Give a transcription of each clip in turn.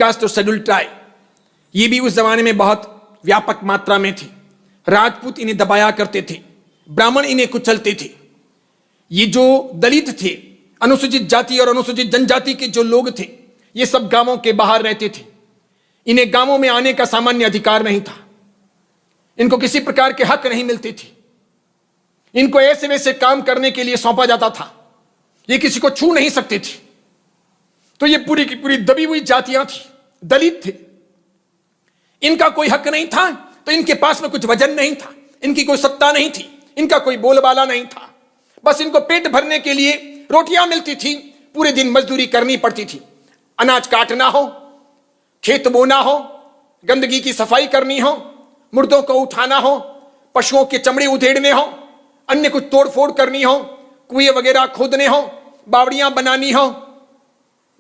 Cast और schedule tribe, ये भी उस जमाने में बहुत व्यापक मात्रा में थे। राजपूत इन्हें दबाया करते थे, ब्राह्मण इन्हें कुचलते थे। ये जो दलित थे, अनुसूचित जाति और अनुसूचित जनजाति के जो लोग थे, ये सब गांवों के बाहर रहते थे। इन्हें गांवों में आने का सामान्य अधिकार नहीं था। इनको किसी प्रकार के हक नहीं मिलते थे। इनको ऐसे वैसे काम करने के लिए सौंपा जाता था। ये किसी को छू नहीं सकते थे। तो ये पूरी की पूरी दबी हुई जातियां थी, दलित थे। इनका कोई हक नहीं था, तो इनके पास में कुछ वजन नहीं था, इनकी कोई सत्ता नहीं थी, इनका कोई बोलबाला नहीं था। बस इनको पेट भरने के लिए रोटियां मिलती थी, पूरे दिन मजदूरी करनी पड़ती थी। अनाज काटना हो, खेत बोना हो, गंदगी की सफाई करनी हो, मुर्दों को उठाना हो, पशुओं के चमड़े उधेड़ने हो, अन्य कुछ तोड़फोड़ करनी हो, कुएं वगैरह खोदने हो, बावड़ियां बनानी हो,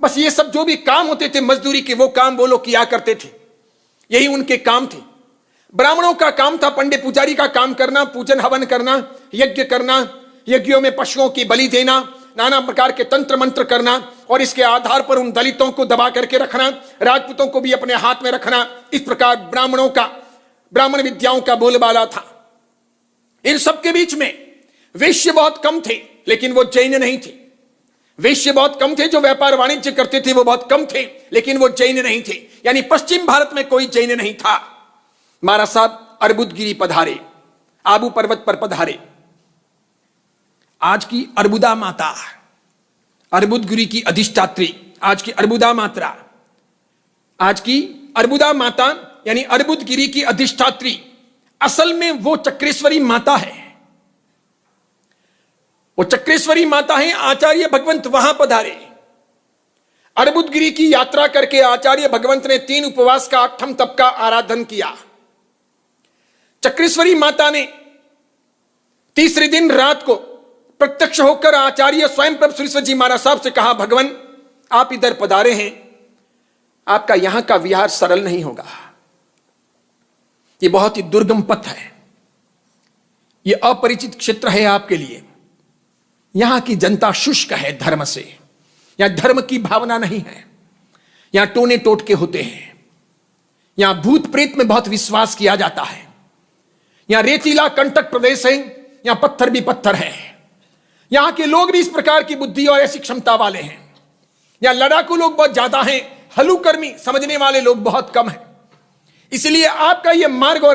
बस ये सब जो भी काम होते थे मजदूरी के, वो काम वो लोग किया करते थे। यही उनके काम थे। ब्राह्मणों का काम था पंडित पुजारी का काम करना, पूजन हवन करना, यज्ञ करना, यज्ञों में पशुओं की बलि देना, नाना प्रकार के तंत्र मंत्र करना, और इसके आधार पर उन दलितों को दबा करके रखना, राजपूतों को भी अपने हाथ में रखना। इस प्रकार ब्राह्मणों का, ब्राह्मण विद्याओं का बोलबाला था। इन सबके बीच में वैश्य बहुत कम थे, लेकिन वो जैन नहीं थे। वैश्य बहुत कम थे, जो व्यापार वाणिज्य करते थे वो बहुत कम थे, लेकिन वो जैन नहीं थे। यानी पश्चिम भारत में कोई जैन नहीं था। महाराज साहब अर्बुदगिरी पधारे, आबू पर्वत पर पधारे। आज की अर्बुदा माता, अर्बुदगिरी की अधिष्ठात्री, आज की अर्बुदा मात्रा, आज की अर्बुदा माता यानी अर्बुदगिरी की अधिष्ठात्री, असल में वो चक्रेश्वरी माता है। वो चक्रेश्वरी माता है। आचार्य भगवंत वहां पधारे। अर्बुदगिरी की यात्रा करके आचार्य भगवंत ने 3 उपवास का, 8 तप का आराधन किया। चक्रेश्वरी माता ने तीसरे दिन रात को प्रत्यक्ष होकर आचार्य स्वयं प्रभु सुरेश्वर जी महाराज साहब से कहा, भगवान आप इधर पधारे हैं, आपका यहां का विहार सरल नहीं होगा। ये बहुत ही दुर्गम पथ है, ये अपरिचित क्षेत्र है आपके लिए। यहां की जनता शुष्क है धर्म से, यहां धर्म की भावना नहीं है, यहां टोने टोटके होते हैं, यहां भूत प्रेत में बहुत विश्वास किया जाता है, यहां रेतीला कंटक प्रदेश है, यहां पत्थर भी पत्थर है, यहां के लोग भी इस प्रकार की बुद्धि और ऐसी क्षमता वाले हैं। यहां लड़ाकू लोग बहुत ज्यादा हैं, हलुकर्मी समझने वाले लोग बहुत कम हैं। इसलिए आपका यह मार्ग और